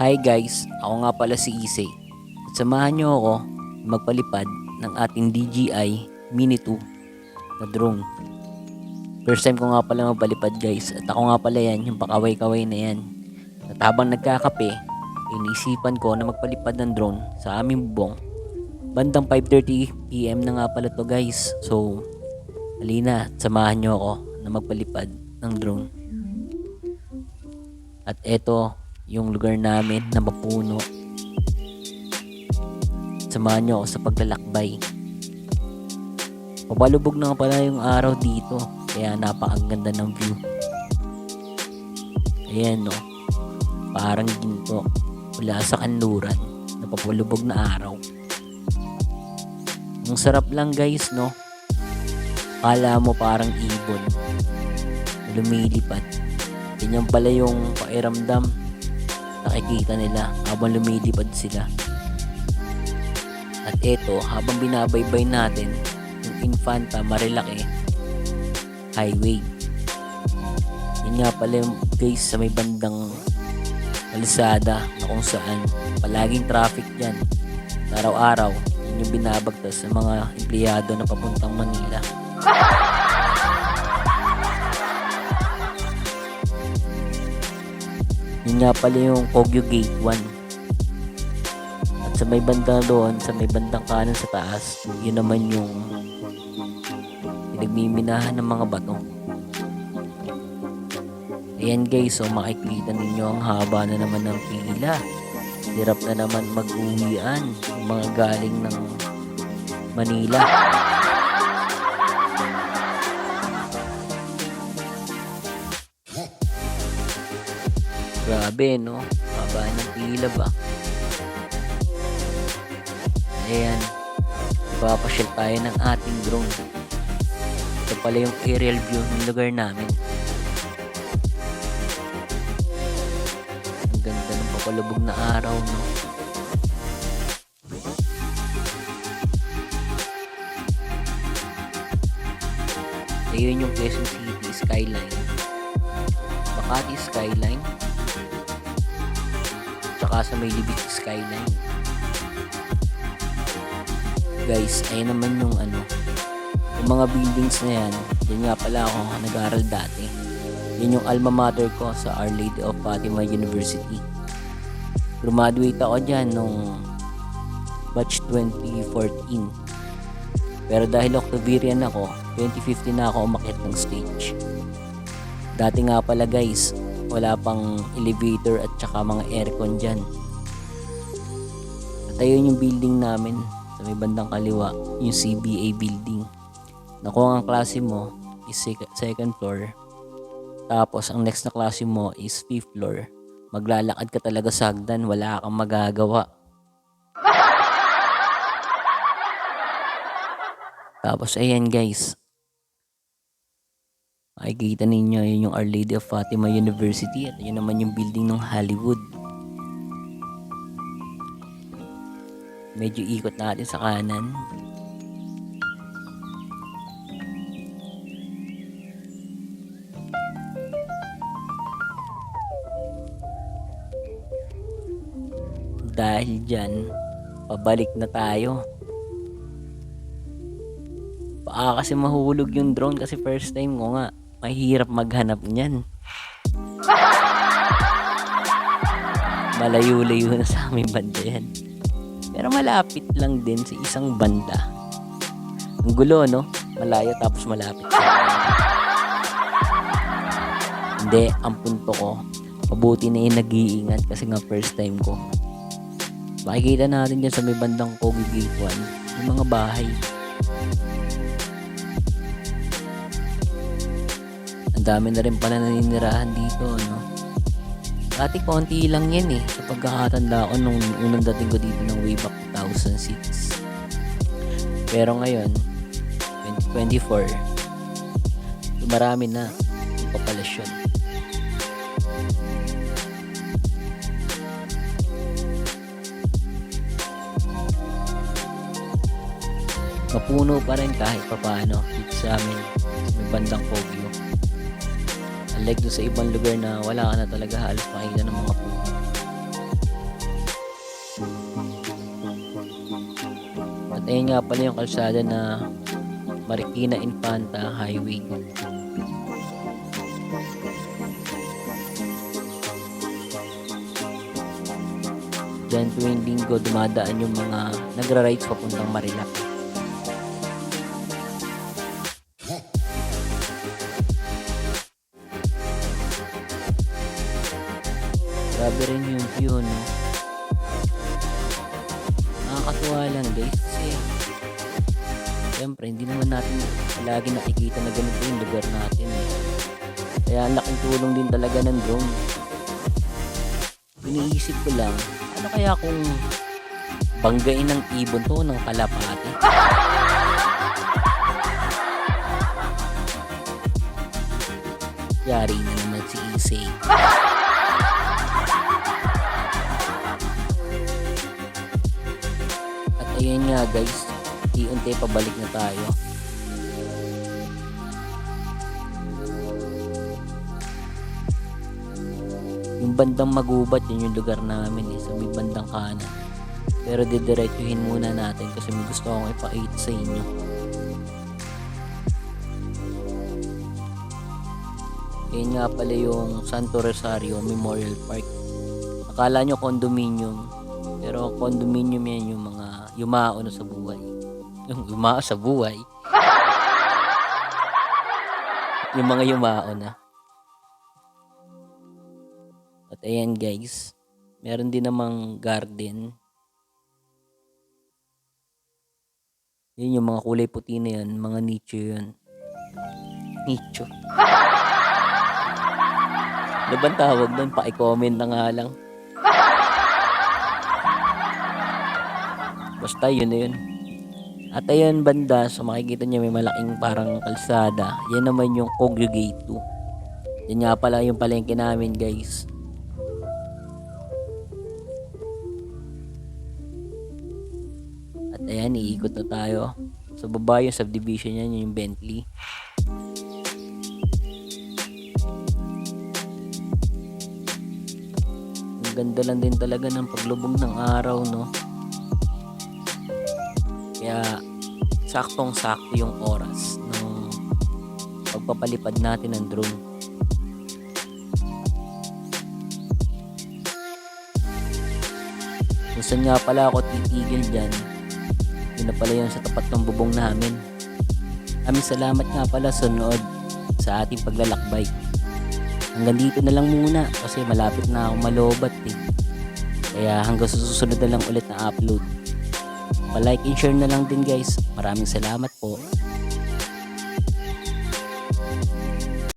Hi guys, ako nga pala si Ise. At samahan niyo ako magpalipad ng ating DJI Mini 2 na drone. First time ko nga pala magpalipad guys, at ako nga pala yan, yung pakaway-kaway na yan. At habang nagkakape, iniisipan ko na magpalipad ng drone sa aming bubong. Bandang 5:30 PM na nga pala to guys. So, halina at samahan niyo ako na magpalipad ng drone. At eto yung lugar namin na mapuno. Samahan nyo ako sa paglalakbay. Papalubog na nga pala yung araw dito, kaya napakaganda ng view. Ayan no, parang ginto mula sa kanluran na papalubog na araw. Ang sarap lang guys no. Kala mo parang ibon lumilipad. Ganyan pala yung pakiramdam nakikita nila habang lumilipad sila. At eto, habang binabaybay natin yung Infanta Marilake Highway. Yun nga pala yung guys sa may bandang kalsada na kung saan palaging traffic dyan. Araw-araw, yun yung binabagtas sa mga empleyado na papuntang Manila. Yun nga pala yung Kogyo Gate 1. At sa may banda doon, sa may bandang kanan sa taas, yun naman yung pinagmiminahan ng mga bato. Ayan guys, so makikita ninyo ang haba na naman ng pila. Hirap na naman mag-uwian yung mga galing ng Manila. Grabe no, haba ng pila ba? Ayan, papasyal tayo ng ating drone. Ito pala yung aerial view ng lugar namin. Ang ganda ng papalubog na araw no. Ayun yung Quezon City skyline, Makati skyline, tsaka sa may Libis skyline. Guys, ayun naman yung yung mga buildings na yan. Yan nga pala ako nag-aaral dati. Yan yung alma mater ko sa Our Lady of Fatima University. Graduate ako dyan nung batch 2014. Pero dahil Octavarian ako, 2015 na ako umakyat ng stage. Dati nga pala guys, wala pang elevator at saka mga aircon dyan. At ayun yung building namin sa may bandang kaliwa, yung CBA building. Na kung ang klase mo is second floor, tapos ang next na klase mo is 5th floor, maglalakad ka talaga sa hagdan, wala kang magagawa. Tapos ayan guys, makikita ninyo yun yung Our Lady of Fatima University, at yun naman yung building ng Hollywood. Medyo ikot natin sa kanan. Dahil dyan, pabalik na tayo. Baka kasi mahulog yung drone kasi first time ko nga. Mahirap maghanap niyan. Malayo-layo na sa aming banda yan. Pero malapit lang din sa isang banda. Ang gulo no? Malayo tapos malapit. Hindi, ang punto ko, mabuti na yung nag-iingat kasi nga first time ko. Makikita natin dyan sa may bandang Kogyo Gate 1 yung mga bahay. Ang dami na rin pala naninirahan dito no? Dati konti lang yan sa pagkakatanda ko nung unang dating ko dito ng way back 2006. Pero ngayon 2024, marami na yung populasyon. Mapuno pa rin kahit papaano dito sa amin sa may bandang Kogyo. Unlike doon sa ibang lugar na wala ka na talaga halos makita ng mga puno. ayun nga pala yung kalsada na Marikina Infanta Highway. Diyan tuwing linggo dumadaan yung mga nagra-rides papuntang Marilac. Grabe rin yung view, no? Nakakatuwa lang guys kasi siyempre hindi naman natin lagi nakikita na ganito yung lugar natin. Kaya ang laking tulong din talaga ng drone. Iniisip ko lang, ano kaya kung banggain ng ibon to ng kalapati? Yari na naman si Isay. At ayun nga guys, unti pabalik na tayo. Yung bandang Magubat, yun yung lugar namin sa may bandang kanan. Pero didiretsuhin muna natin kasi may gusto akong ipakita sa inyo. Yan nga pala yung Santo Rosario Memorial Park. Akala nyo condominium, pero condominium yan yung mga yumao na sa buhay. Yung yumao sa buhay. Yung mga yumao na. At ayan guys, meron din namang garden. Yun yung mga kulay puti na yan, mga nicho yun. Nicho. Ano bang tawag doon? Paki-comment na nga lang. Basta yun na yun. At ayan banda, so makikita nyo may malaking parang kalsada. Yan naman yung Kogyo Gate 2. Yan nga pala yung palengke namin guys. At ayan, iikot na tayo. Sa baba yung subdivision yan, yung Bentley. Ang ganda lang din talaga ng paglubog ng araw, no? Kaya saktong-sakto yung oras ng pagpapalipad natin ng drone. Kung saan nga pala ako titigil dyan, yun na pala yun sa tapat ng bubong namin. Aming salamat nga pala sa nood sa ating paglalakbay. Hanggang dito na lang muna kasi malapit na akong malobat eh. Kaya hanggang susunod na lang ulit na upload. Pa-like and share na lang din guys. Maraming salamat po.